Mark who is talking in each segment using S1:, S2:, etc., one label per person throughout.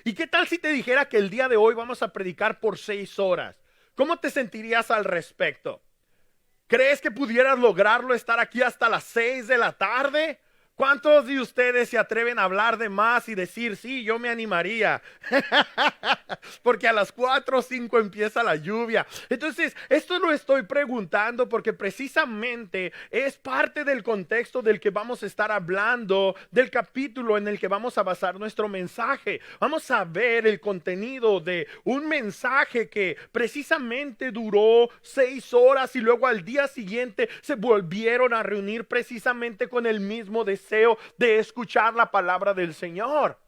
S1: ¿Y qué tal si te dijera que el día de hoy vamos a predicar por 6 horas? ¿Cómo te sentirías al respecto? ¿Crees que pudieras lograrlo estar aquí hasta las 6 de la tarde? ¿Cuántos de ustedes se atreven a hablar de más y decir, sí, yo me animaría? Porque a las 4 o 5 empieza la lluvia. Entonces, esto lo estoy preguntando porque precisamente es parte del contexto del que vamos a estar hablando, del capítulo en el que vamos a basar nuestro mensaje. Vamos a ver el contenido de un mensaje que precisamente duró 6 horas y luego al día siguiente se volvieron a reunir precisamente con el mismo deseo de escuchar la palabra del Señor.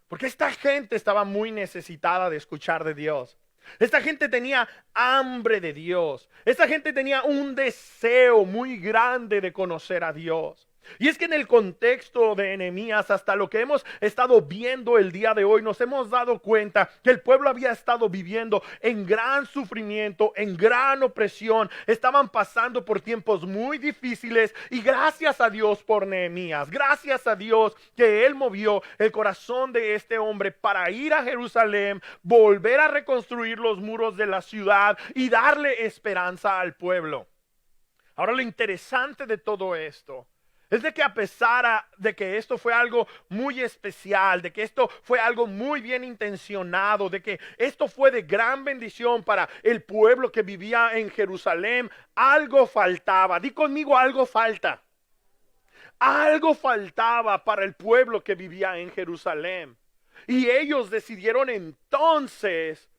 S1: Porque esta gente estaba muy necesitada de escuchar de Dios. Esta gente tenía hambre de Dios. Esta gente tenía un deseo muy grande de conocer a Dios. Y es que en el contexto de Nehemías, hasta lo que hemos estado viendo el día de hoy, nos hemos dado cuenta que el pueblo había estado viviendo en gran sufrimiento, en gran opresión. Estaban pasando por tiempos muy difíciles y gracias a Dios por Nehemías. Gracias a Dios que él movió el corazón de este hombre para ir a Jerusalén, volver a reconstruir los muros de la ciudad y darle esperanza al pueblo. Ahora, lo interesante de todo esto es de que a pesar de que esto fue algo muy especial, de que esto fue algo muy bien intencionado, de que esto fue de gran bendición para el pueblo que vivía en Jerusalén, algo faltaba. Di conmigo, algo falta. Algo faltaba para el pueblo que vivía en Jerusalén. Y ellos decidieron entonces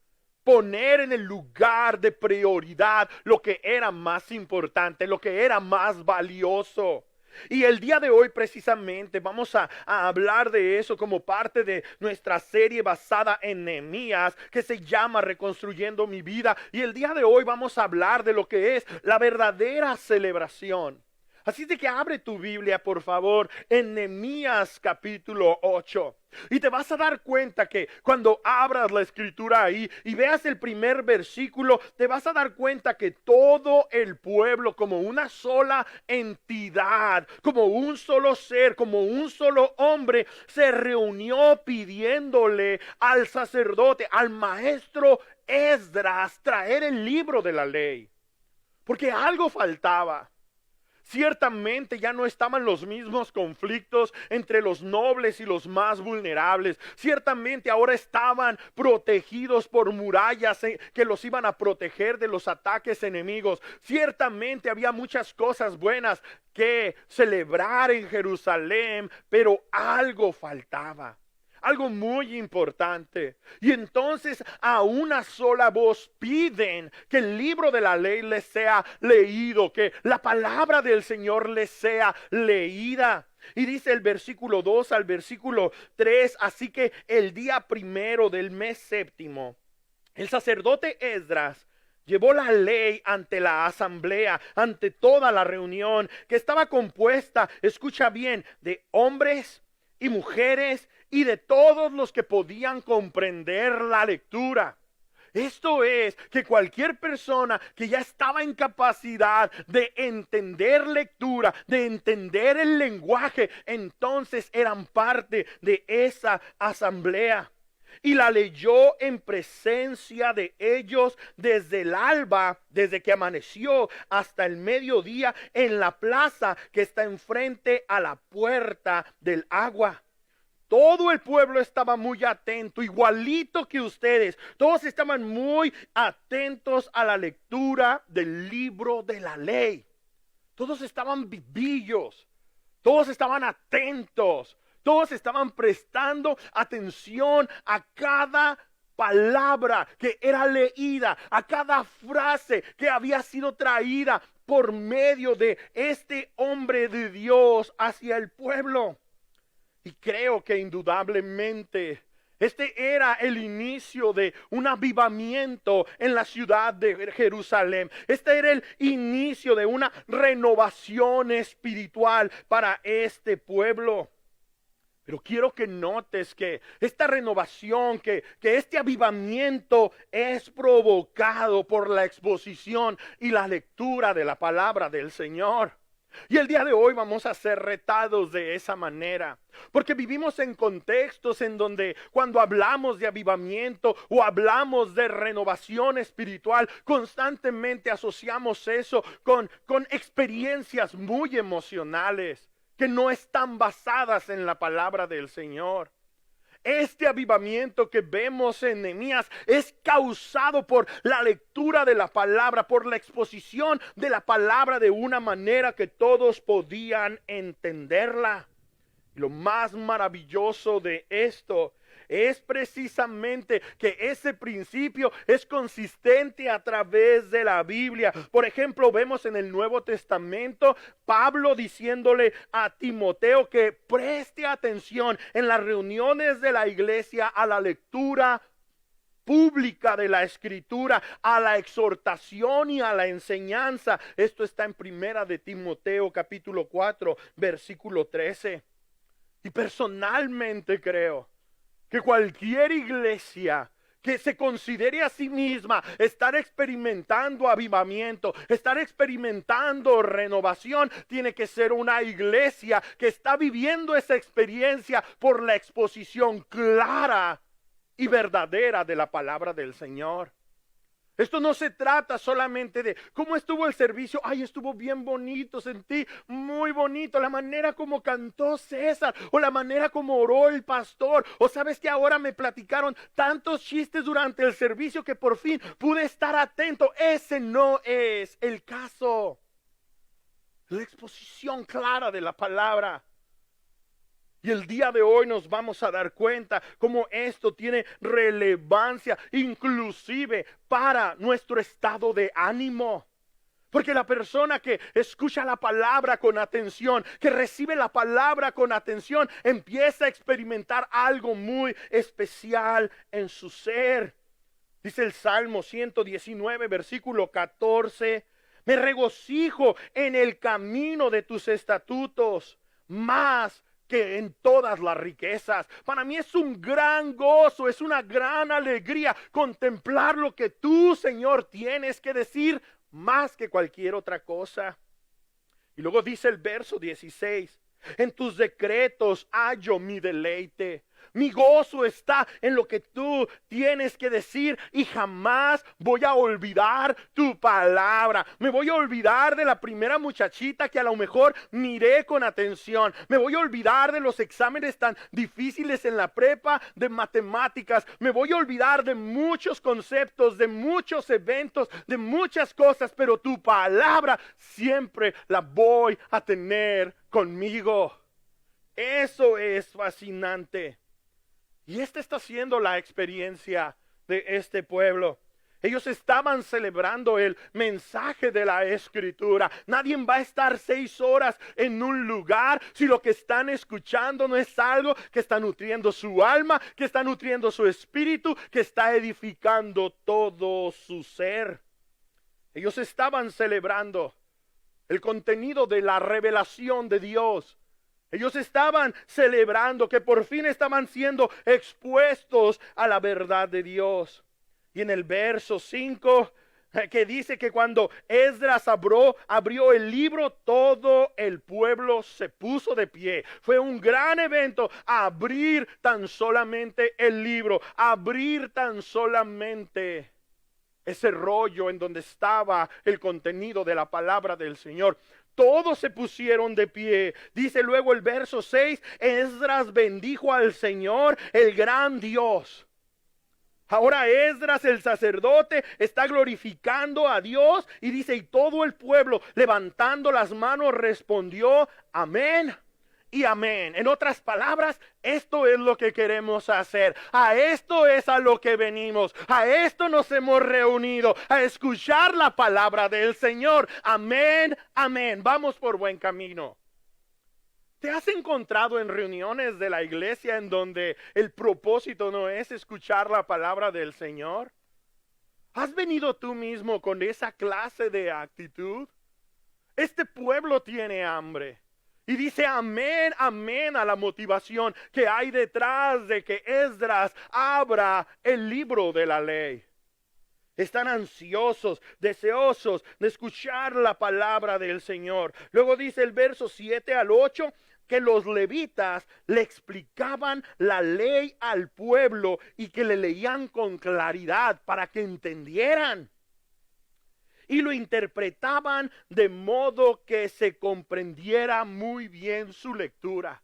S1: poner en el lugar de prioridad lo que era más importante, lo que era más valioso. Y el día de hoy precisamente vamos a hablar de eso como parte de nuestra serie basada en Nehemías que se llama Reconstruyendo mi vida. Y el día de hoy vamos a hablar de lo que es la verdadera celebración. Así de que abre tu Biblia, por favor, en Nehemías capítulo 8. Y te vas a dar cuenta que cuando abras la escritura ahí y veas el primer versículo, te vas a dar cuenta que todo el pueblo, como una sola entidad, como un solo ser, como un solo hombre, se reunió pidiéndole al sacerdote, al maestro Esdras, traer el libro de la ley. Porque algo faltaba. Ciertamente ya no estaban los mismos conflictos entre los nobles y los más vulnerables. Ciertamente ahora estaban protegidos por murallas que los iban a proteger de los ataques enemigos. Ciertamente había muchas cosas buenas que celebrar en Jerusalén, pero algo faltaba. Algo muy importante. Y entonces a una sola voz piden que el libro de la ley les sea leído, que la palabra del Señor les sea leída. Y dice el versículo 2 al versículo 3, así que el día primero del mes séptimo, el sacerdote Esdras llevó la ley ante la asamblea, ante toda la reunión, que estaba compuesta, escucha bien, de hombres y mujeres y de todos los que podían comprender la lectura. Esto es que cualquier persona que ya estaba en capacidad de entender lectura, de entender el lenguaje, entonces eran parte de esa asamblea. Y la leyó en presencia de ellos desde el alba, desde que amaneció hasta el mediodía en la plaza que está enfrente a la puerta del agua. Todo el pueblo estaba muy atento, igualito que ustedes. Todos estaban muy atentos a la lectura del libro de la ley. Todos estaban vivillos, todos estaban atentos, todos estaban prestando atención a cada palabra que era leída, a cada frase que había sido traída por medio de este hombre de Dios hacia el pueblo. Y creo que indudablemente este era el inicio de un avivamiento en la ciudad de Jerusalén. Este era el inicio de una renovación espiritual para este pueblo. Pero quiero que notes que esta renovación, que este avivamiento es provocado por la exposición y la lectura de la palabra del Señor. Y el día de hoy vamos a ser retados de esa manera, porque vivimos en contextos en donde cuando hablamos de avivamiento o hablamos de renovación espiritual, constantemente asociamos eso con experiencias muy emocionales que no están basadas en la palabra del Señor. Este avivamiento que vemos en Nehemías es causado por la lectura de la palabra, por la exposición de la palabra de una manera que todos podían entenderla. Lo más maravilloso de esto es precisamente que ese principio es consistente a través de la Biblia. Por ejemplo, vemos en el Nuevo Testamento Pablo diciéndole a Timoteo que preste atención en las reuniones de la iglesia a la lectura pública de la Escritura, a la exhortación y a la enseñanza. Esto está en Primera de Timoteo capítulo 4 versículo 13. Y personalmente creo que cualquier iglesia que se considere a sí misma estar experimentando avivamiento, estar experimentando renovación, tiene que ser una iglesia que está viviendo esa experiencia por la exposición clara y verdadera de la palabra del Señor. Esto no se trata solamente de cómo estuvo el servicio. Ay, estuvo bien bonito, sentí muy bonito la manera como cantó César, o la manera como oró el pastor, o sabes que ahora me platicaron tantos chistes durante el servicio que por fin pude estar atento. Ese no es el caso. La exposición clara de la palabra. Y el día de hoy nos vamos a dar cuenta cómo esto tiene relevancia inclusive para nuestro estado de ánimo. Porque la persona que escucha la palabra con atención, que recibe la palabra con atención, empieza a experimentar algo muy especial en su ser. Dice el Salmo 119, versículo 14, me regocijo en el camino de tus estatutos, más que en todas las riquezas. Para mí es un gran gozo, es una gran alegría contemplar lo que tú, Señor, tienes que decir más que cualquier otra cosa. Y luego dice el verso 16, en tus decretos hallo mi deleite. Mi gozo está en lo que tú tienes que decir y jamás voy a olvidar tu palabra. Me voy a olvidar de la primera muchachita que a lo mejor miré con atención. Me voy a olvidar de los exámenes tan difíciles en la prepa de matemáticas. Me voy a olvidar de muchos conceptos, de muchos eventos, de muchas cosas, pero tu palabra siempre la voy a tener conmigo. Eso es fascinante. Y esta está siendo la experiencia de este pueblo. Ellos estaban celebrando el mensaje de la Escritura. Nadie va a estar 6 horas en un lugar si lo que están escuchando no es algo que está nutriendo su alma, que está nutriendo su espíritu, que está edificando todo su ser. Ellos estaban celebrando el contenido de la revelación de Dios. Ellos estaban celebrando que por fin estaban siendo expuestos a la verdad de Dios. Y en el verso 5 que dice que cuando Esdras abrió el libro, todo el pueblo se puso de pie. Fue un gran evento abrir tan solamente el libro, abrir tan solamente ese rollo en donde estaba el contenido de la palabra del Señor. Todos se pusieron de pie. Dice luego el verso 6, Esdras bendijo al Señor, el gran Dios. Ahora Esdras, el sacerdote, está glorificando a Dios y dice, y todo el pueblo levantando las manos respondió, amén y amén. En otras palabras, esto es lo que queremos hacer. A esto es a lo que venimos. A esto nos hemos reunido, a escuchar la palabra del Señor. Amén, amén. Vamos por buen camino. ¿Te has encontrado en reuniones de la iglesia en donde el propósito no es escuchar la palabra del Señor? ¿Has venido tú mismo con esa clase de actitud? Este pueblo tiene hambre. Y dice amén, amén a la motivación que hay detrás de que Esdras abra el libro de la ley. Están ansiosos, deseosos de escuchar la palabra del Señor. Luego dice el verso 7 al 8 que los levitas le explicaban la ley al pueblo y que le leían con claridad para que entendieran. Y lo interpretaban de modo que se comprendiera muy bien su lectura.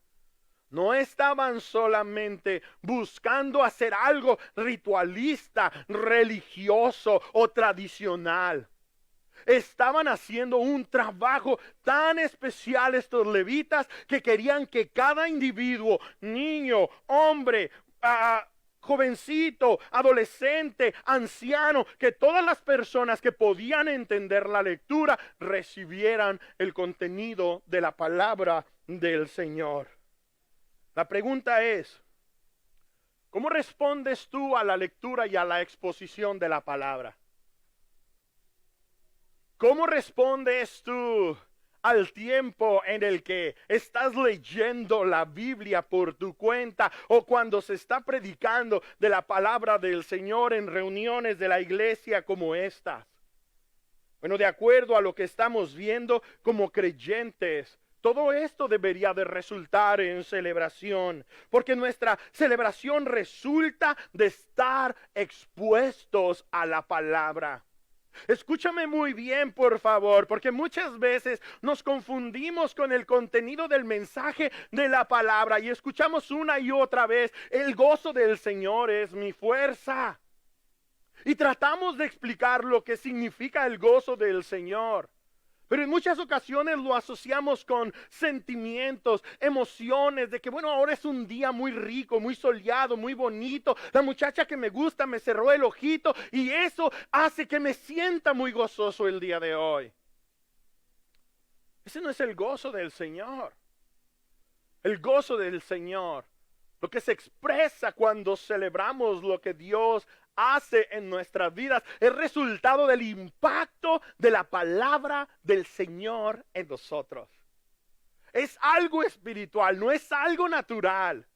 S1: No estaban solamente buscando hacer algo ritualista, religioso o tradicional. Estaban haciendo un trabajo tan especial estos levitas que querían que cada individuo, niño, hombre, jovencito, adolescente, anciano, que todas las personas que podían entender la lectura recibieran el contenido de la palabra del Señor. La pregunta es, ¿cómo respondes tú a la lectura y a la exposición de la palabra? ¿Cómo respondes tú al tiempo en el que estás leyendo la Biblia por tu cuenta o cuando se está predicando de la palabra del Señor en reuniones de la iglesia como estas? Bueno, de acuerdo a lo que estamos viendo como creyentes, todo esto debería de resultar en celebración, porque nuestra celebración resulta de estar expuestos a la palabra. Escúchame muy bien, por favor, porque muchas veces nos confundimos con el contenido del mensaje de la palabra y escuchamos una y otra vez, el gozo del Señor es mi fuerza. Y tratamos de explicar lo que significa el gozo del Señor. Pero en muchas ocasiones lo asociamos con sentimientos, emociones de que bueno, ahora es un día muy rico, muy soleado, muy bonito. La muchacha que me gusta me cerró el ojito y eso hace que me sienta muy gozoso el día de hoy. Ese no es el gozo del Señor. El gozo del Señor, lo que se expresa cuando celebramos lo que Dios hace en nuestras vidas, es resultado del impacto de la palabra del Señor en nosotros. Es algo espiritual, no es algo natural.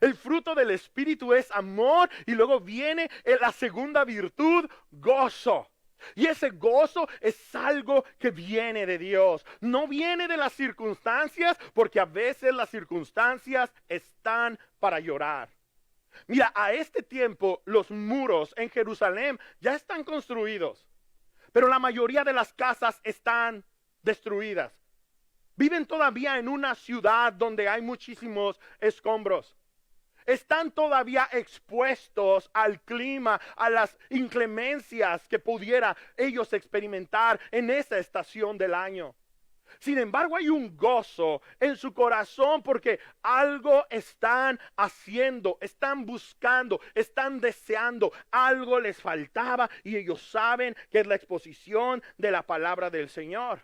S1: El fruto del Espíritu es amor y luego viene la segunda virtud, gozo. Y ese gozo es algo que viene de Dios, no viene de las circunstancias, porque a veces las circunstancias están para llorar. Mira, a este tiempo los muros en Jerusalén ya están construidos, pero la mayoría de las casas están destruidas. Viven todavía en una ciudad donde hay muchísimos escombros. Están todavía expuestos al clima, a las inclemencias que pudiera ellos experimentar en esa estación del año. Sin embargo, hay un gozo en su corazón porque algo están haciendo, están buscando, están deseando. Algo les faltaba y ellos saben que es la exposición de la palabra del Señor.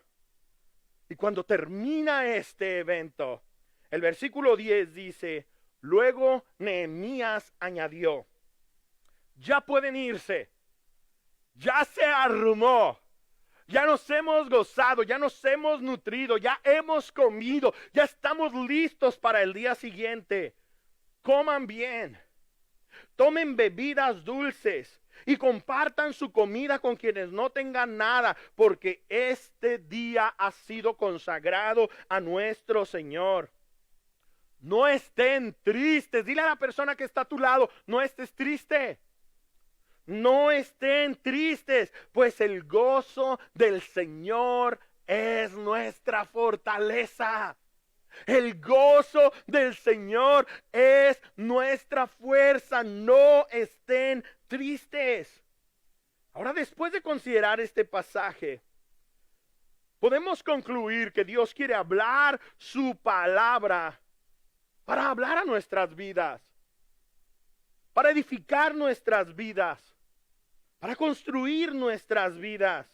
S1: Y cuando termina este evento, el versículo 10 dice, luego Nehemías añadió, ya pueden irse, ya se arrumó. Ya nos hemos gozado, ya nos hemos nutrido, ya hemos comido, ya estamos listos para el día siguiente. Coman bien, tomen bebidas dulces y compartan su comida con quienes no tengan nada, porque este día ha sido consagrado a nuestro Señor. No estén tristes, dile a la persona que está a tu lado, no estés triste. No estén tristes, pues el gozo del Señor es nuestra fortaleza. El gozo del Señor es nuestra fuerza. No estén tristes. Ahora, después de considerar este pasaje, podemos concluir que Dios quiere hablar su palabra para hablar a nuestras vidas, para edificar nuestras vidas, para construir nuestras vidas.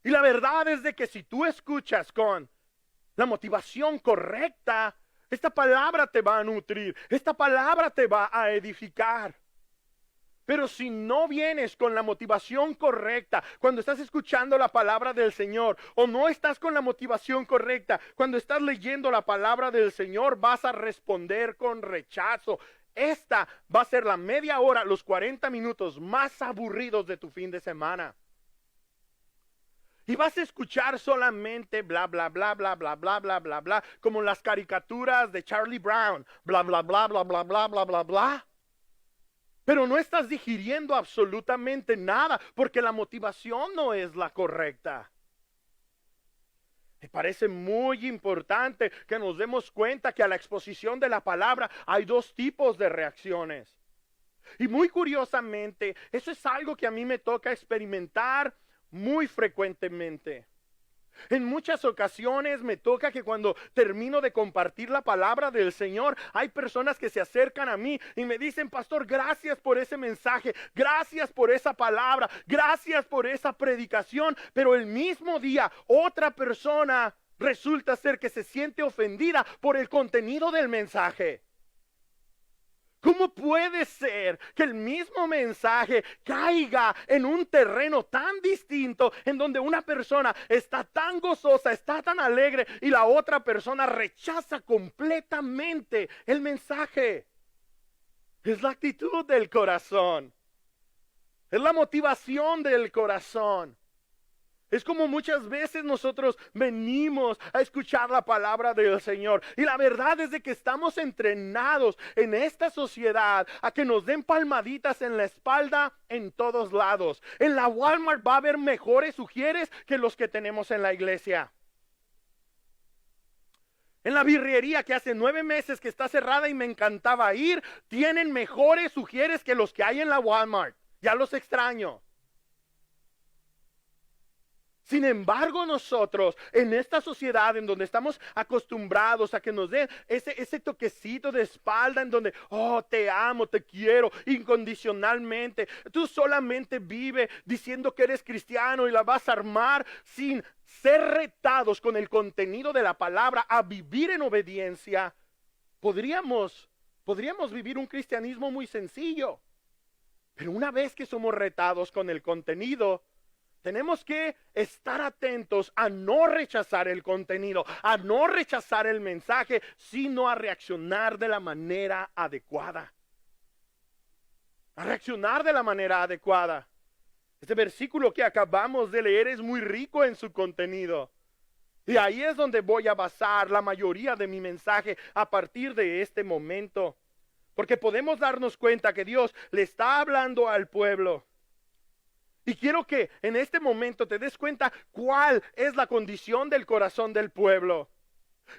S1: Y la verdad es de que si tú escuchas con la motivación correcta, esta palabra te va a nutrir, esta palabra te va a edificar. Pero si no vienes con la motivación correcta cuando estás escuchando la palabra del Señor, o no estás con la motivación correcta cuando estás leyendo la palabra del Señor, vas a responder con rechazo. esta va a ser la media hora, los 40 minutos más aburridos de tu fin de semana. Y vas a escuchar solamente bla, bla, bla, bla, bla, bla, bla, bla, bla, como las caricaturas de Charlie Brown, bla, bla, bla, bla, bla, bla, bla, bla, bla. Pero no estás digiriendo absolutamente nada, porque la motivación no es la correcta. Me parece muy importante que nos demos cuenta que a la exposición de la palabra hay dos tipos de reacciones. Y muy curiosamente, eso es algo que a mí me toca experimentar muy frecuentemente. En muchas ocasiones me toca que cuando termino de compartir la palabra del Señor, hay personas que se acercan a mí y me dicen: pastor, gracias por ese mensaje, gracias por esa palabra, gracias por esa predicación. Pero el mismo día otra persona resulta ser que se siente ofendida por el contenido del mensaje. ¿Cómo puede ser que el mismo mensaje caiga en un terreno tan distinto, en donde una persona está tan gozosa, está tan alegre, y la otra persona rechaza completamente el mensaje? Es la actitud del corazón. Es la motivación del corazón. Es como muchas veces nosotros venimos a escuchar la palabra del Señor. Y la verdad es de que estamos entrenados en esta sociedad a que nos den palmaditas en la espalda en todos lados. En la Walmart va a haber mejores ujieres que los que tenemos en la iglesia. En la birrería que hace 9 meses que está cerrada y me encantaba ir, tienen mejores ujieres que los que hay en la Walmart. Ya los extraño. Sin embargo, nosotros en esta sociedad en donde estamos acostumbrados a que nos den ese toquecito de espalda, en donde, oh, te amo, te quiero incondicionalmente, tú solamente vive diciendo que eres cristiano y la vas a armar, sin ser retados con el contenido de la palabra a vivir en obediencia, podríamos vivir un cristianismo muy sencillo. Pero una vez que somos retados con el contenido, tenemos que estar atentos a no rechazar el contenido, a no rechazar el mensaje, sino a reaccionar de la manera adecuada. A reaccionar de la manera adecuada. Este versículo que acabamos de leer es muy rico en su contenido. Y ahí es donde voy a basar la mayoría de mi mensaje a partir de este momento. Porque podemos darnos cuenta que Dios le está hablando al pueblo. Y quiero que en este momento te des cuenta cuál es la condición del corazón del pueblo.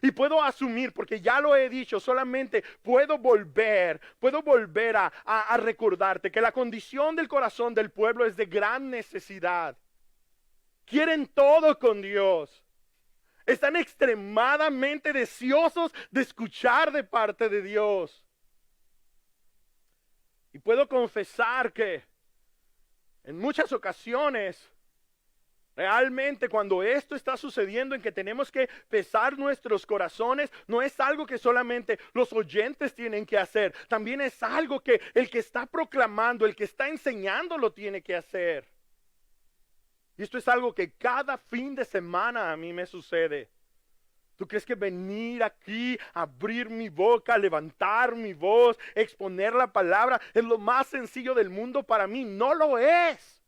S1: Y puedo asumir, porque ya lo he dicho, solamente puedo volver a recordarte que la condición del corazón del pueblo es de gran necesidad. Quieren todo con Dios. Están extremadamente deseosos de escuchar de parte de Dios. Y puedo confesar que en muchas ocasiones, realmente cuando esto está sucediendo, en que tenemos que pesar nuestros corazones, no es algo que solamente los oyentes tienen que hacer. También es algo que el que está proclamando, el que está enseñando lo tiene que hacer. Y esto es algo que cada fin de semana a mí me sucede. ¿Tú crees que venir aquí, abrir mi boca, levantar mi voz, exponer la palabra es lo más sencillo del mundo para mí? No lo es.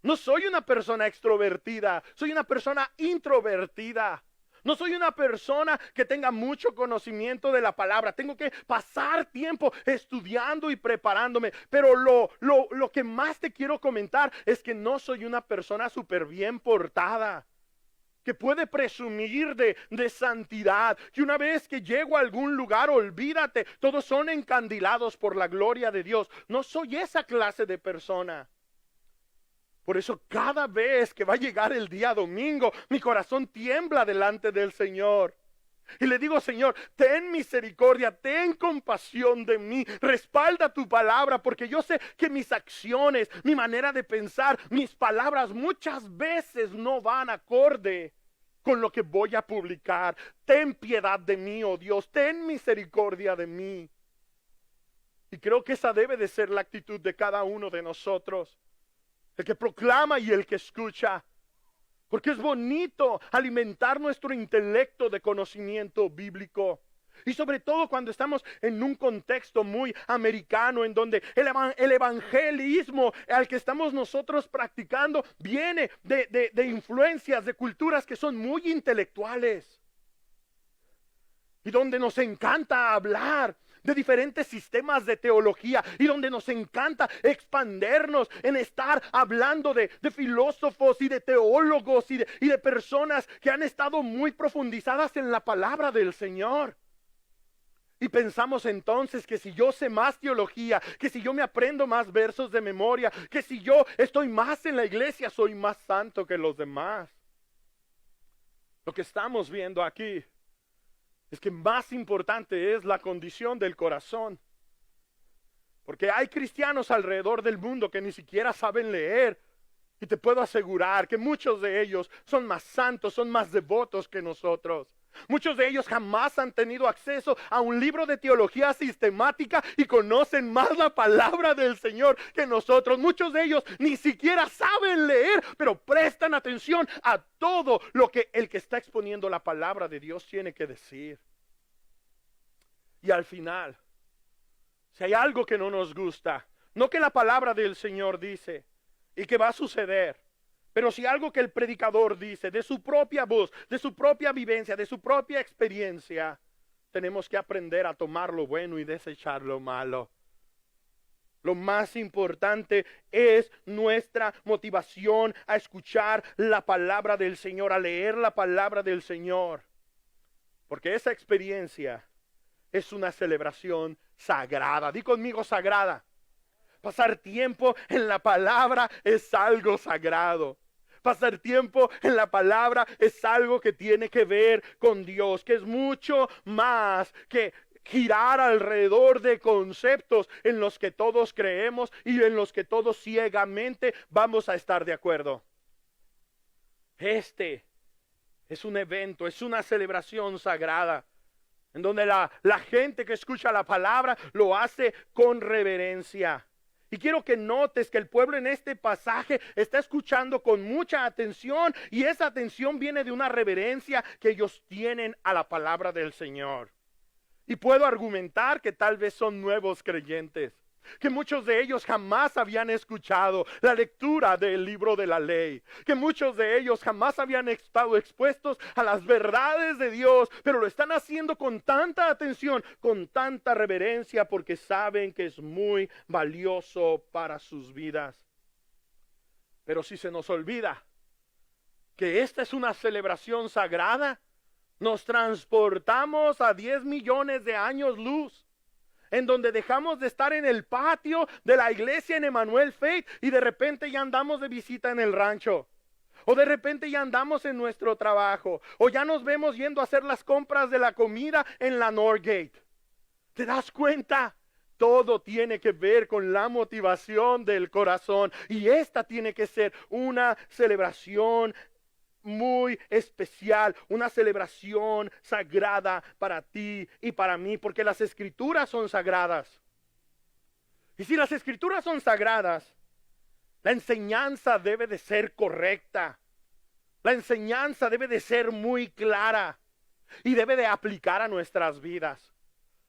S1: No soy una persona extrovertida, soy una persona introvertida. No soy una persona que tenga mucho conocimiento de la palabra. Tengo que pasar tiempo estudiando y preparándome. Pero lo que más te quiero comentar es que no soy una persona súper bien portada, que puede presumir de santidad, que una vez que llego a algún lugar, olvídate, todos son encandilados por la gloria de Dios. No soy esa clase de persona. Por eso cada vez que va a llegar el día domingo, mi corazón tiembla delante del Señor. Y le digo: Señor, ten misericordia, ten compasión de mí, respalda tu palabra, porque yo sé que mis acciones, mi manera de pensar, mis palabras muchas veces no van acorde con lo que voy a publicar. Ten piedad de mí, oh Dios, ten misericordia de mí. Y creo que esa debe de ser la actitud de cada uno de nosotros, el que proclama y el que escucha. Porque es bonito alimentar nuestro intelecto de conocimiento bíblico. Y sobre todo cuando estamos en un contexto muy americano, en donde el evangelismo al que estamos nosotros practicando viene de influencias, de culturas que son muy intelectuales. Y donde nos encanta hablar de diferentes sistemas de teología y donde nos encanta expandernos en estar hablando de filósofos y de teólogos y de personas que han estado muy profundizadas en la palabra del Señor. Y pensamos entonces que si yo sé más teología, que si yo me aprendo más versos de memoria, que si yo estoy más en la iglesia, soy más santo que los demás. Lo que estamos viendo aquí es que más importante es la condición del corazón. Porque hay cristianos alrededor del mundo que ni siquiera saben leer. Y te puedo asegurar que muchos de ellos son más santos, son más devotos que nosotros. Muchos de ellos jamás han tenido acceso a un libro de teología sistemática y conocen más la palabra del Señor que nosotros. Muchos de ellos ni siquiera saben leer, pero prestan atención a todo lo que el que está exponiendo la palabra de Dios tiene que decir. Y al final, si hay algo que no nos gusta, no que la palabra del Señor dice y que va a suceder, pero si algo que el predicador dice de su propia voz, de su propia vivencia, de su propia experiencia, tenemos que aprender a tomar lo bueno y desechar lo malo. Lo más importante es nuestra motivación a escuchar la palabra del Señor, a leer la palabra del Señor. Porque esa experiencia es una celebración sagrada. Di conmigo sagrada. Pasar tiempo en la palabra es algo sagrado. Pasar tiempo en la palabra es algo que tiene que ver con Dios, que es mucho más que girar alrededor de conceptos en los que todos creemos y en los que todos ciegamente vamos a estar de acuerdo. Este es un evento, es una celebración sagrada, en donde la gente que escucha la palabra lo hace con reverencia. Y quiero que notes que el pueblo en este pasaje está escuchando con mucha atención, y esa atención viene de una reverencia que ellos tienen a la palabra del Señor. Y puedo argumentar que tal vez son nuevos creyentes, que muchos de ellos jamás habían escuchado la lectura del libro de la ley, que muchos de ellos jamás habían estado expuestos a las verdades de Dios, pero lo están haciendo con tanta atención, con tanta reverencia, porque saben que es muy valioso para sus vidas. Pero si se nos olvida que esta es una celebración sagrada, nos transportamos a 10 millones de años luz, en donde dejamos de estar en el patio de la iglesia en Emmanuel Faith y de repente ya andamos de visita en el rancho. O de repente ya andamos en nuestro trabajo. O ya nos vemos yendo a hacer las compras de la comida en la Northgate. ¿Te das cuenta? Todo tiene que ver con la motivación del corazón. Y esta tiene que ser una celebración muy especial, una celebración sagrada para ti y para mí, porque las escrituras son sagradas. Y si las escrituras son sagradas, la enseñanza debe de ser correcta. La enseñanza debe de ser muy clara y debe de aplicar a nuestras vidas.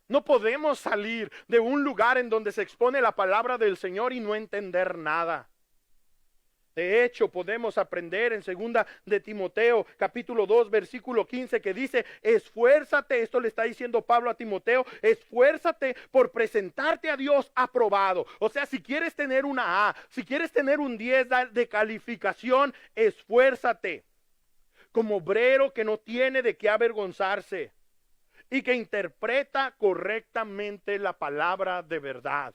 S1: No podemos salir de un lugar en donde se expone la palabra del Señor y no entender nada. De hecho, podemos aprender en 2 de Timoteo, capítulo 2, versículo 15, que dice: esfuérzate, esto le está diciendo Pablo a Timoteo, esfuérzate por presentarte a Dios aprobado. O sea, si quieres tener una A, si quieres tener un 10 de calificación, esfuérzate. Como obrero que no tiene de qué avergonzarse y que interpreta correctamente la palabra de verdad.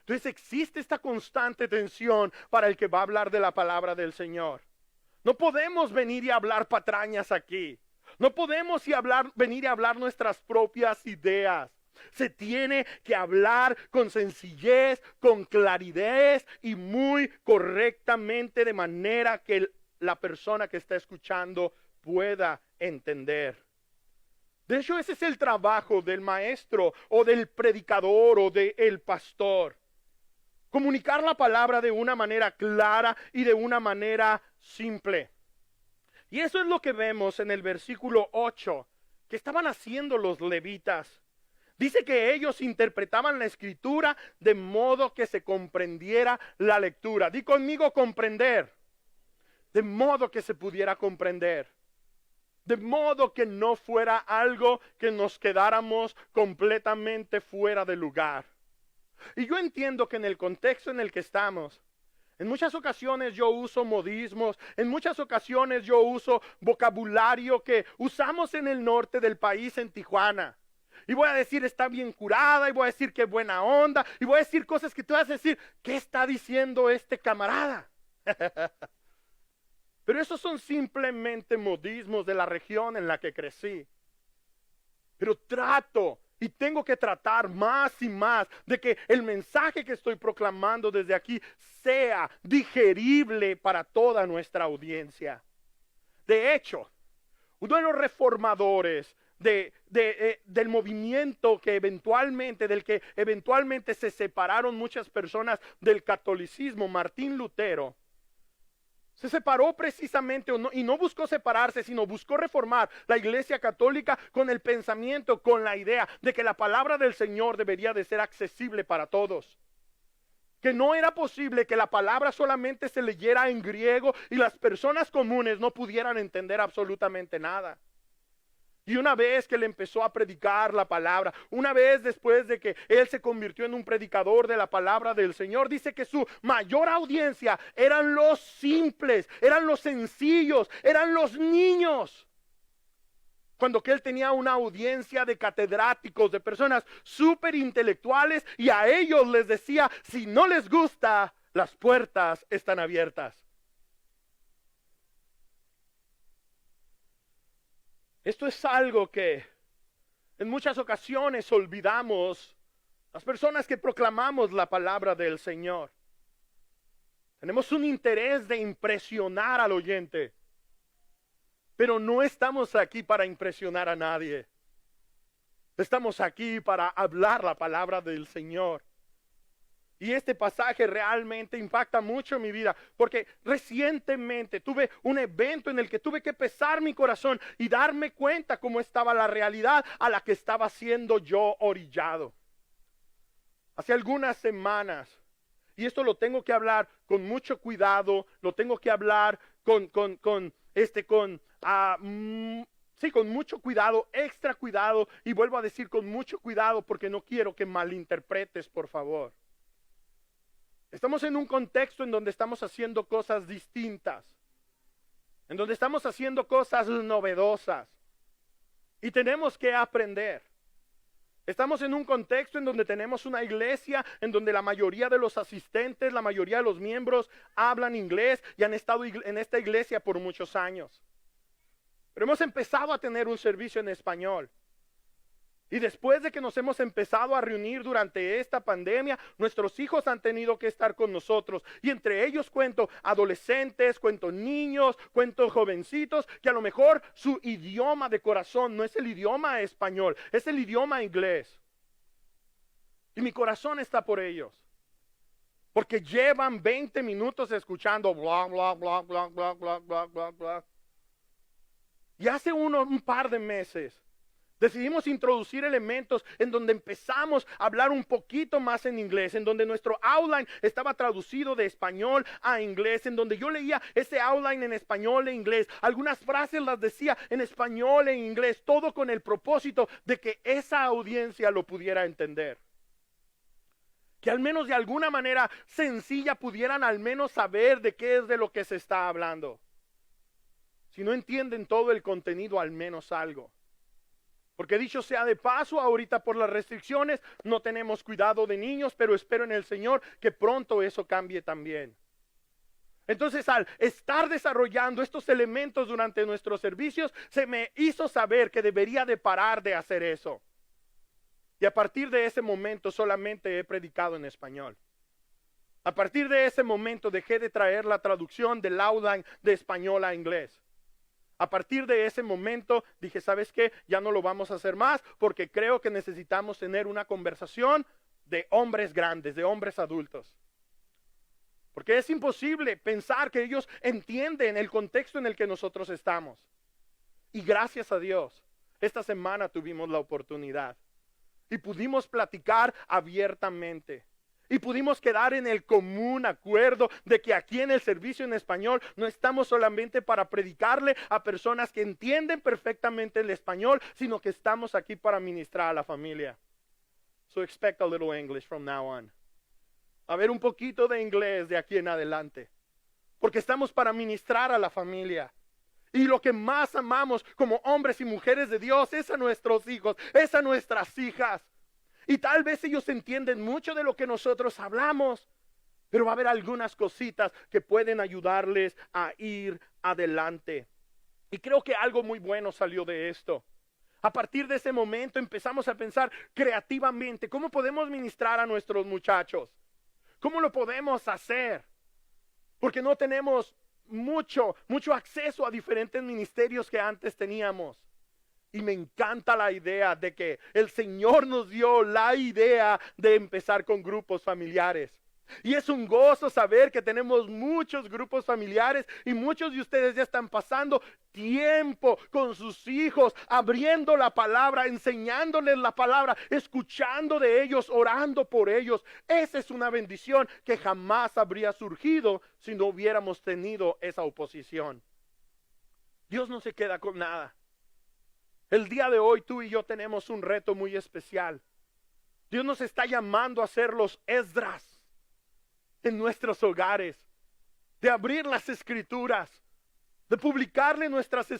S1: Entonces existe esta constante tensión para el que va a hablar de la palabra del Señor. No podemos venir y hablar patrañas aquí. No podemos venir y hablar nuestras propias ideas. Se tiene que hablar con sencillez, con claridad y muy correctamente, de manera que la persona que está escuchando pueda entender. De hecho, ese es el trabajo del maestro o del predicador o del pastor. Comunicar la palabra de una manera clara y de una manera simple. Y eso es lo que vemos en el versículo 8, ¿Qué estaban haciendo los levitas? Dice que ellos interpretaban la escritura de modo que se comprendiera la lectura. Di conmigo comprender. De modo que se pudiera comprender. De modo que no fuera algo que nos quedáramos completamente fuera de lugar. Y yo entiendo que en el contexto en el que estamos, en muchas ocasiones yo uso modismos, en muchas ocasiones yo uso vocabulario que usamos en el norte del país, en Tijuana. Y voy a decir, está bien curada, y voy a decir, qué buena onda, y voy a decir cosas que tú vas a decir, ¿qué está diciendo este camarada? Pero esos son simplemente modismos de la región en la que crecí. Pero trato y tengo que tratar más y más de que el mensaje que estoy proclamando desde aquí sea digerible para toda nuestra audiencia. De hecho, uno de los reformadores del movimiento del que eventualmente se separaron muchas personas del catolicismo, Martín Lutero, se separó precisamente y no buscó separarse, sino buscó reformar la Iglesia Católica con el pensamiento, con la idea de que la palabra del Señor debería de ser accesible para todos. Que no era posible que la palabra solamente se leyera en griego y las personas comunes no pudieran entender absolutamente nada. Y una vez que él empezó a predicar la palabra, una vez después de que él se convirtió en un predicador de la palabra del Señor, dice que su mayor audiencia eran los simples, eran los sencillos, eran los niños. Cuando que él tenía una audiencia de catedráticos, de personas súper intelectuales, y a ellos les decía, si no les gusta, las puertas están abiertas. Esto es algo que en muchas ocasiones olvidamos las personas que proclamamos la palabra del Señor. Tenemos un interés de impresionar al oyente, pero no estamos aquí para impresionar a nadie. Estamos aquí para hablar la palabra del Señor. Y este pasaje realmente impacta mucho mi vida, porque recientemente tuve un evento en el que tuve que pesar mi corazón y darme cuenta cómo estaba la realidad a la que estaba siendo yo orillado. Hace algunas semanas, y esto lo tengo que hablar con mucho cuidado, lo tengo que hablar con mucho cuidado, extra cuidado, y vuelvo a decir con mucho cuidado porque no quiero que malinterpretes, por favor. Estamos en un contexto en donde estamos haciendo cosas distintas, en donde estamos haciendo cosas novedosas y tenemos que aprender. Estamos en un contexto en donde tenemos una iglesia en donde la mayoría de los asistentes, la mayoría de los miembros hablan inglés y han estado en esta iglesia por muchos años. Pero hemos empezado a tener un servicio en español. Y después de que nos hemos empezado a reunir durante esta pandemia, nuestros hijos han tenido que estar con nosotros. Y entre ellos cuento adolescentes, cuento niños, cuento jovencitos, que a lo mejor su idioma de corazón no es el idioma español, es el idioma inglés. Y mi corazón está por ellos. Porque llevan 20 minutos escuchando bla, bla, bla, bla, bla, bla, bla, bla, bla. Y hace un par de meses decidimos introducir elementos en donde empezamos a hablar un poquito más en inglés, en donde nuestro outline estaba traducido de español a inglés, en donde yo leía ese outline en español e inglés. Algunas frases las decía en español e inglés, todo con el propósito de que esa audiencia lo pudiera entender. Que al menos de alguna manera sencilla pudieran al menos saber de qué es de lo que se está hablando. Si no entienden todo el contenido, al menos algo. Porque dicho sea de paso, ahorita por las restricciones no tenemos cuidado de niños, pero espero en el Señor que pronto eso cambie también. Entonces, al estar desarrollando estos elementos durante nuestros servicios, se me hizo saber que debería de parar de hacer eso. Y a partir de ese momento solamente he predicado en español. A partir de ese momento dejé de traer la traducción del outline de español a inglés. A partir de ese momento dije, ¿sabes qué? Ya no lo vamos a hacer más porque creo que necesitamos tener una conversación de hombres grandes, de hombres adultos. Porque es imposible pensar que ellos entienden el contexto en el que nosotros estamos. Y gracias a Dios, Esta semana tuvimos la oportunidad y pudimos platicar abiertamente. Y pudimos quedar en el común acuerdo de que aquí en el servicio en español no estamos solamente para predicarle a personas que entienden perfectamente el español, sino que estamos aquí para ministrar a la familia. So expect a little English from now on. A ver un poquito de inglés de aquí en adelante. Porque estamos para ministrar a la familia. Y lo que más amamos como hombres y mujeres de Dios es a nuestros hijos, es a nuestras hijas. Y tal vez ellos entienden mucho de lo que nosotros hablamos, pero va a haber algunas cositas que pueden ayudarles a ir adelante. Y creo que algo muy bueno salió de esto. A partir de ese momento empezamos a pensar creativamente, ¿cómo podemos ministrar a nuestros muchachos? ¿Cómo lo podemos hacer? Porque no tenemos mucho acceso a diferentes ministerios que antes teníamos. Y me encanta la idea de que el Señor nos dio la idea de empezar con grupos familiares. Y es un gozo saber que tenemos muchos grupos familiares y muchos de ustedes ya están pasando tiempo con sus hijos, abriendo la palabra, enseñándoles la palabra, escuchando de ellos, orando por ellos. Esa es una bendición que jamás habría surgido si no hubiéramos tenido esa oposición. Dios no se queda con nada. El día de hoy tú y yo tenemos un reto muy especial. Dios nos está llamando a ser los Esdras en nuestros hogares, de abrir las escrituras, de publicarle las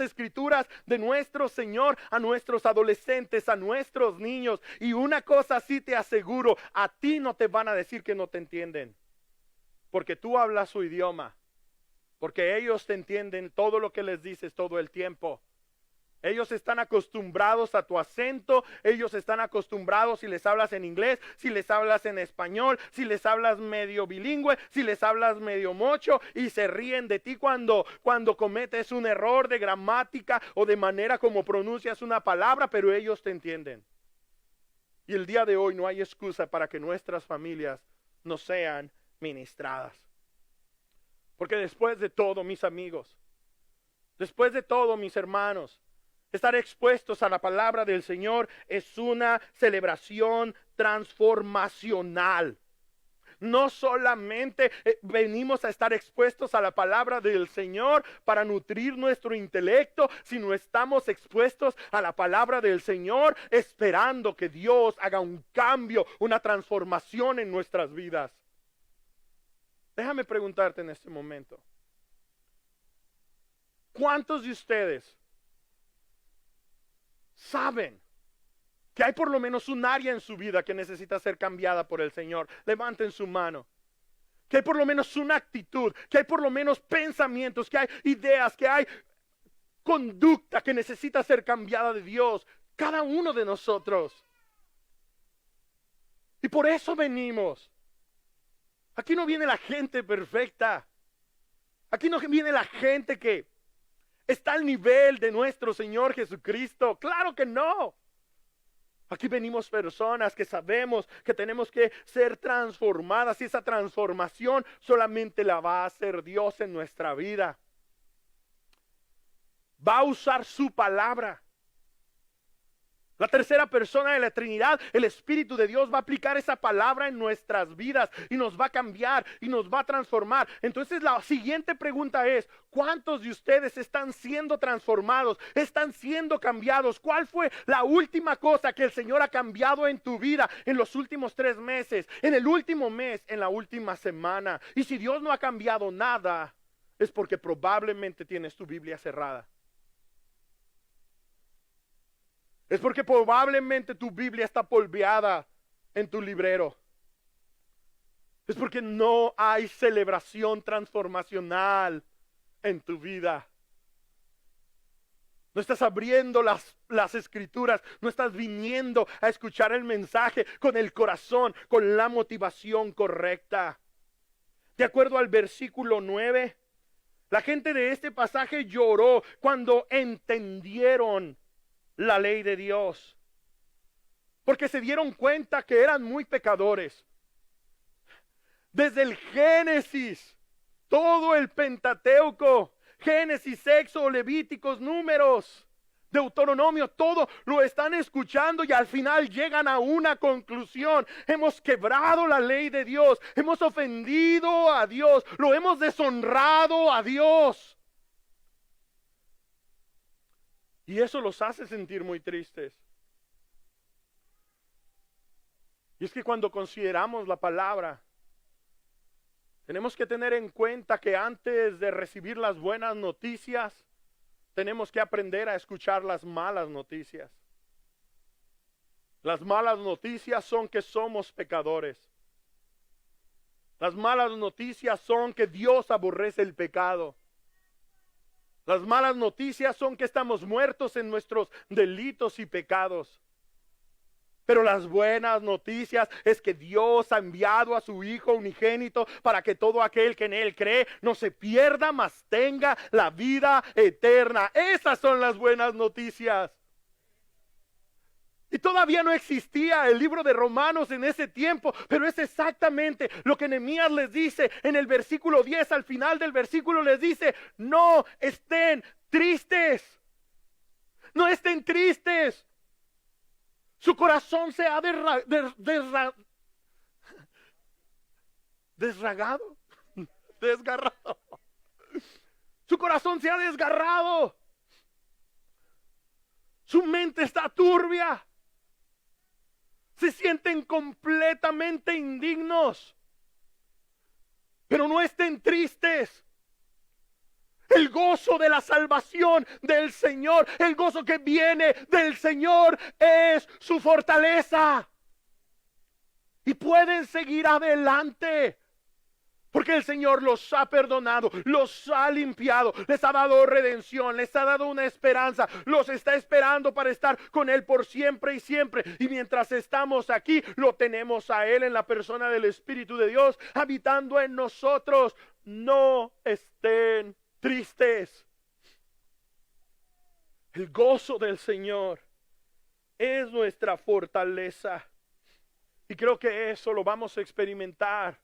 S1: escrituras de nuestro Señor a nuestros adolescentes, a nuestros niños. Y una cosa sí te aseguro, a ti no te van a decir que no te entienden, porque tú hablas su idioma, porque ellos te entienden todo lo que les dices todo el tiempo. Ellos están acostumbrados a tu acento, ellos están acostumbrados si les hablas en inglés, si les hablas en español, si les hablas medio bilingüe, si les hablas medio mocho, y se ríen de ti cuando cometes un error de gramática o de manera como pronuncias una palabra, pero ellos te entienden. Y el día de hoy no hay excusa para que nuestras familias no sean ministradas. Porque después de todo, mis amigos, después de todo, mis hermanos, estar expuestos a la palabra del Señor es una celebración transformacional. No solamente venimos a estar expuestos a la palabra del Señor para nutrir nuestro intelecto, sino estamos expuestos a la palabra del Señor esperando que Dios haga un cambio, una transformación en nuestras vidas. Déjame preguntarte en este momento, ¿cuántos de ustedes saben que hay por lo menos un área en su vida que necesita ser cambiada por el Señor? Levanten su mano. Que hay por lo menos una actitud, que hay por lo menos pensamientos, que hay ideas, que hay conducta que necesita ser cambiada de Dios. Cada uno de nosotros. Y por eso venimos. Aquí no viene la gente perfecta. Aquí no viene la gente que está al nivel de nuestro Señor Jesucristo. Claro que no. Aquí venimos personas que sabemos que tenemos que ser transformadas, y esa transformación solamente la va a hacer Dios en nuestra vida. Va a usar su palabra. La tercera persona de la Trinidad, el Espíritu de Dios, va a aplicar esa palabra en nuestras vidas y nos va a cambiar y nos va a transformar. Entonces la siguiente pregunta es, ¿cuántos de ustedes están siendo transformados? ¿Están siendo cambiados? ¿Cuál fue la última cosa que el Señor ha cambiado en tu vida en los últimos 3 meses, en el último mes, en la última semana? Y si Dios no ha cambiado nada, es porque probablemente tienes tu Biblia cerrada. Es porque probablemente tu Biblia está polveada en tu librero. Es porque no hay celebración transformacional en tu vida. No estás abriendo las escrituras, no estás viniendo a escuchar el mensaje con el corazón, con la motivación correcta. De acuerdo al versículo 9, la gente de este pasaje lloró cuando entendieron la ley de Dios, porque se dieron cuenta que eran muy pecadores. Desde el Génesis, todo el Pentateuco, Génesis, Éxodo, Levíticos, Números, Deuteronomio, todo lo están escuchando y al final llegan a una conclusión. Hemos quebrado la ley de Dios, hemos ofendido a Dios, lo hemos deshonrado a Dios. Y eso los hace sentir muy tristes. Y es que cuando consideramos la palabra, tenemos que tener en cuenta que antes de recibir las buenas noticias, tenemos que aprender a escuchar las malas noticias. Las malas noticias son que somos pecadores. Las malas noticias son que Dios aborrece el pecado. Las malas noticias son que estamos muertos en nuestros delitos y pecados. Pero las buenas noticias es que Dios ha enviado a su Hijo unigénito para que todo aquel que en Él cree no se pierda, mas tenga la vida eterna. Esas son las buenas noticias. Y todavía no existía el libro de Romanos en ese tiempo, pero es exactamente lo que Nehemías les dice en el versículo 10, al final del versículo les dice, no estén tristes, no estén tristes. Su corazón se ha desgarrado. Su corazón se ha desgarrado. Su mente está turbia. Se sienten completamente indignos. Pero no estén tristes. El gozo de la salvación del Señor, el gozo que viene del Señor es su fortaleza. Y pueden seguir adelante. Porque el Señor los ha perdonado, los ha limpiado, les ha dado redención, les ha dado una esperanza, los está esperando para estar con Él por siempre y siempre. Y mientras estamos aquí, lo tenemos a Él en la persona del Espíritu de Dios, habitando en nosotros. No estén tristes. El gozo del Señor es nuestra fortaleza. Y creo que eso lo vamos a experimentar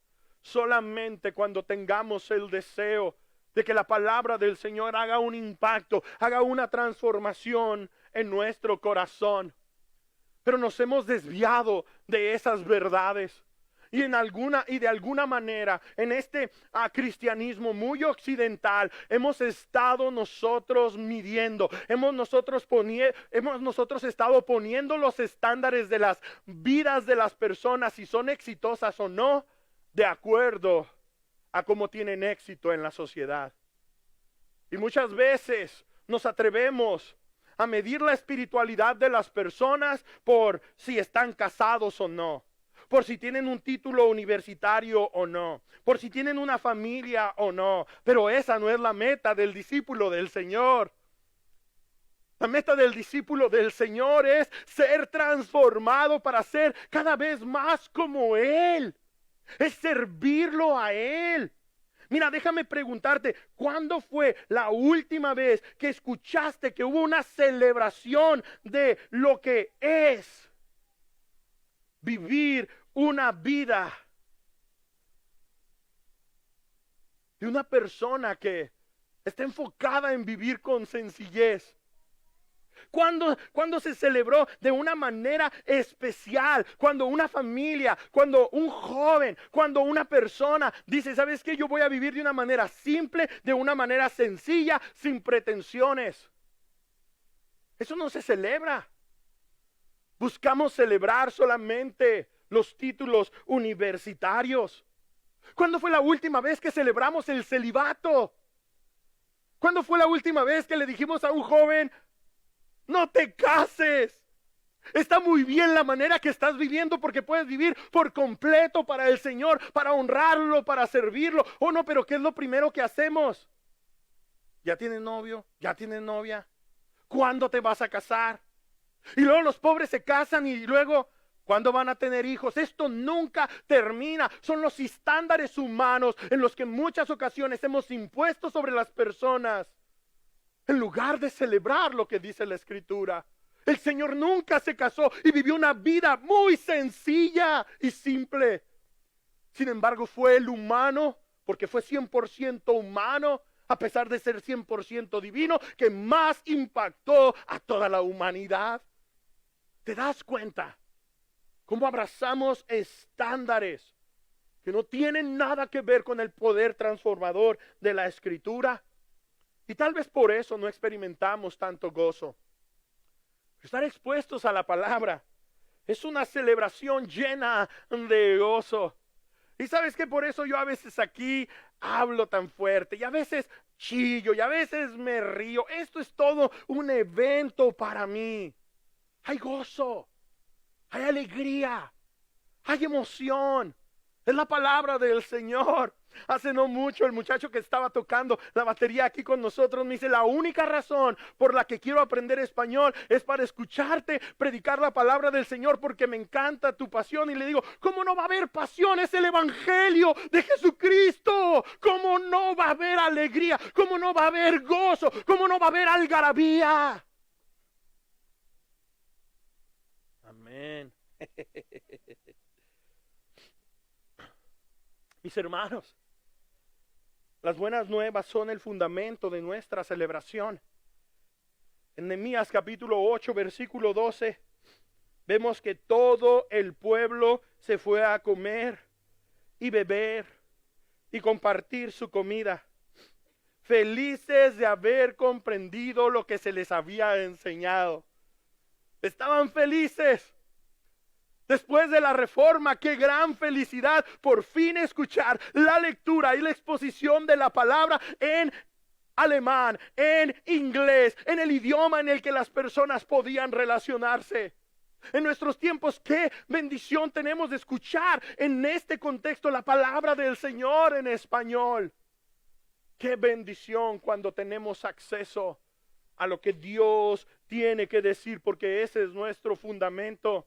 S1: solamente cuando tengamos el deseo de que la palabra del Señor haga un impacto, haga una transformación en nuestro corazón. Pero nos hemos desviado de esas verdades. Y de alguna manera, en este cristianismo muy occidental, hemos estado nosotros midiendo, hemos nosotros estado poniendo los estándares de las vidas de las personas, si son exitosas o no, de acuerdo a cómo tienen éxito en la sociedad. Y muchas veces nos atrevemos a medir la espiritualidad de las personas por si están casados o no, por si tienen un título universitario o no, por si tienen una familia o no. Pero esa no es la meta del discípulo del Señor. La meta del discípulo del Señor es ser transformado para ser cada vez más como Él. Es servirlo a Él. Mira, déjame preguntarte, ¿cuándo fue la última vez que escuchaste que hubo una celebración de lo que es vivir una vida de una persona que está enfocada en vivir con sencillez? Cuando se celebró de una manera especial, cuando una familia, cuando un joven, cuando una persona dice, ¿sabes qué? Yo voy a vivir de una manera simple, de una manera sencilla, sin pretensiones. Eso no se celebra. Buscamos celebrar solamente los títulos universitarios. ¿Cuándo fue la última vez que celebramos el celibato? ¿Cuándo fue la última vez que le dijimos a un joven, no te cases? Está muy bien la manera que estás viviendo porque puedes vivir por completo para el Señor, para honrarlo, para servirlo. Oh no, pero ¿qué es lo primero que hacemos? ¿Ya tienes novio? ¿Ya tienes novia? ¿Cuándo te vas a casar? Y luego los pobres se casan y luego, ¿cuándo van a tener hijos? Esto nunca termina. Son los estándares humanos en los que en muchas ocasiones hemos impuesto sobre las personas, en lugar de celebrar lo que dice la Escritura. El Señor nunca se casó y vivió una vida muy sencilla y simple. Sin embargo, fue el humano, porque fue 100% humano, a pesar de ser 100% divino, que más impactó a toda la humanidad. ¿Te das cuenta cómo abrazamos estándares que no tienen nada que ver con el poder transformador de la Escritura? Y tal vez por eso no experimentamos tanto gozo. Estar expuestos a la palabra es una celebración llena de gozo. Y sabes que por eso yo a veces aquí hablo tan fuerte y a veces chillo y a veces me río. Esto es todo un evento para mí. Hay gozo, hay alegría, hay emoción. Es la palabra del Señor. Hace no mucho el muchacho que estaba tocando la batería aquí con nosotros me dice: la única razón por la que quiero aprender español es para escucharte predicar la palabra del Señor, porque me encanta tu pasión. Y le digo: ¿cómo no va a haber pasión? Es el evangelio de Jesucristo. ¿Cómo no va a haber alegría? ¿Cómo no va a haber gozo? ¿Cómo no va a haber algarabía? Amén. Mis hermanos, las buenas nuevas son el fundamento de nuestra celebración. En Nehemías capítulo 8, versículo 12, vemos que todo el pueblo se fue a comer y beber y compartir su comida, felices de haber comprendido lo que se les había enseñado. Estaban felices. Después de la reforma, qué gran felicidad por fin escuchar la lectura y la exposición de la palabra en alemán, en inglés, en el idioma en el que las personas podían relacionarse. En nuestros tiempos, qué bendición tenemos de escuchar en este contexto la palabra del Señor en español. Qué bendición cuando tenemos acceso a lo que Dios tiene que decir, porque ese es nuestro fundamento.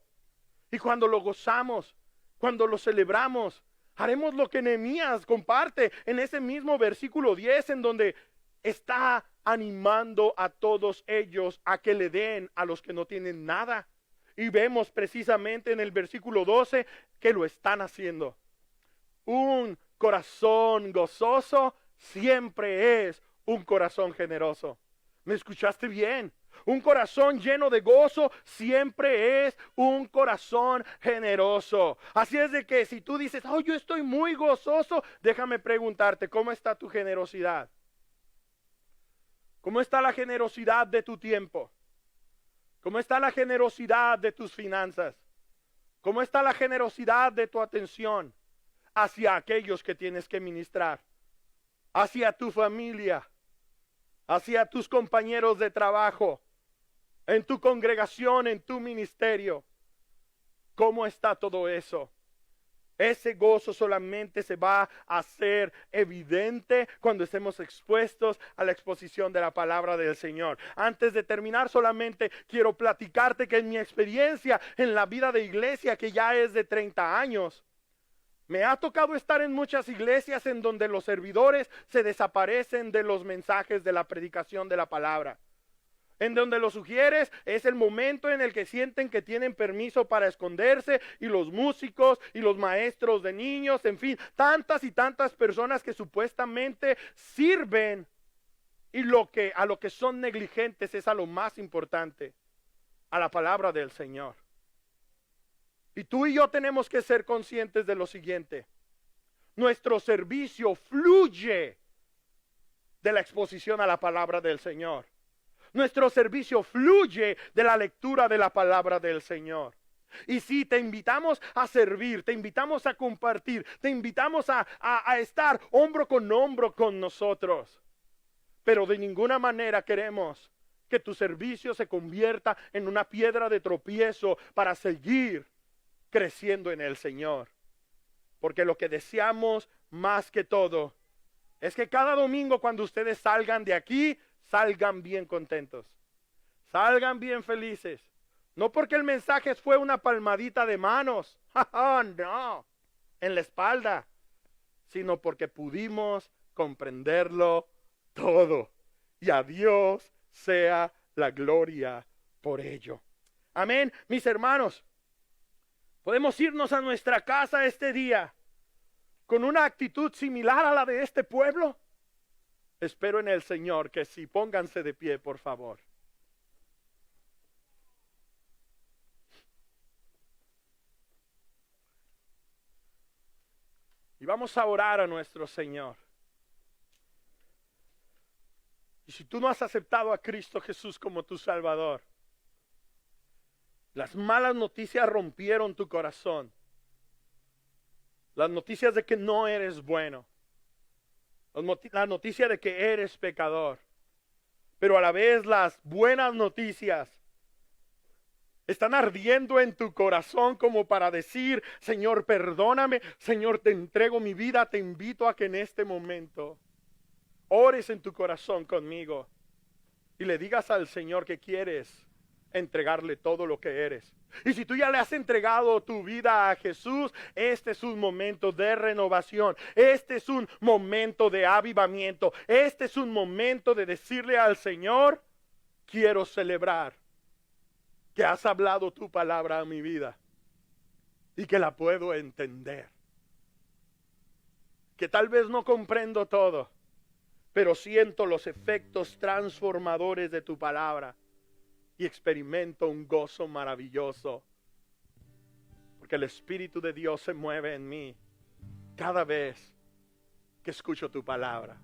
S1: Y cuando lo gozamos, cuando lo celebramos, haremos lo que Nehemías comparte en ese mismo versículo 10, en donde está animando a todos ellos a que le den a los que no tienen nada. Y vemos precisamente en el versículo 12 que lo están haciendo. Un corazón gozoso siempre es un corazón generoso. ¿Me escuchaste bien? Un corazón lleno de gozo siempre es un corazón generoso. Así es de que si tú dices: oh, yo estoy muy gozoso, déjame preguntarte, ¿cómo está tu generosidad? ¿Cómo está la generosidad de tu tiempo? ¿Cómo está la generosidad de tus finanzas? ¿Cómo está la generosidad de tu atención hacia aquellos que tienes que ministrar? Hacia tu familia, hacia tus compañeros de trabajo, en tu congregación, en tu ministerio. ¿Cómo está todo eso? Ese gozo solamente se va a hacer evidente cuando estemos expuestos a la exposición de la palabra del Señor. Antes de terminar, solamente quiero platicarte que en mi experiencia en la vida de iglesia, que ya es de 30 años, me ha tocado estar en muchas iglesias en donde los servidores se desaparecen de los mensajes de la predicación de la palabra. En donde los sugieres es el momento en el que sienten que tienen permiso para esconderse, y los músicos y los maestros de niños, en fin, tantas y tantas personas que supuestamente sirven, y a lo que son negligentes es a lo más importante, a la palabra del Señor. Y tú y yo tenemos que ser conscientes de lo siguiente: nuestro servicio fluye de la exposición a la palabra del Señor. Nuestro servicio fluye de la lectura de la palabra del Señor. Y sí, te invitamos a servir, te invitamos a compartir, te invitamos a estar hombro con nosotros. Pero de ninguna manera queremos que tu servicio se convierta en una piedra de tropiezo para seguir creciendo en el Señor. Porque lo que deseamos más que todo es que cada domingo, cuando ustedes salgan de aquí, salgan bien contentos, salgan bien felices. No porque el mensaje fue una palmadita de manos, no, en la espalda, sino porque pudimos comprenderlo todo. Y a Dios sea la gloria por ello. Amén, mis hermanos. Podemos irnos a nuestra casa este día con una actitud similar a la de este pueblo. Espero en el Señor que sí, pónganse de pie, por favor. Y vamos a orar a nuestro Señor. Y si tú no has aceptado a Cristo Jesús como tu Salvador, las malas noticias rompieron tu corazón. Las noticias de que no eres bueno. La noticia de que eres pecador. Pero a la vez las buenas noticias están ardiendo en tu corazón como para decir: Señor, perdóname, Señor, te entrego mi vida, te invito a que en este momento ores en tu corazón conmigo y le digas al Señor que quieres entregarle todo lo que eres. Y si tú ya le has entregado tu vida a Jesús, este es un momento de renovación, este es un momento de avivamiento, este es un momento de decirle al Señor: quiero celebrar que has hablado tu palabra a mi vida y que la puedo entender. Que tal vez no comprendo todo, pero siento los efectos transformadores de tu palabra y experimento un gozo maravilloso, porque el Espíritu de Dios se mueve en mí cada vez que escucho tu palabra.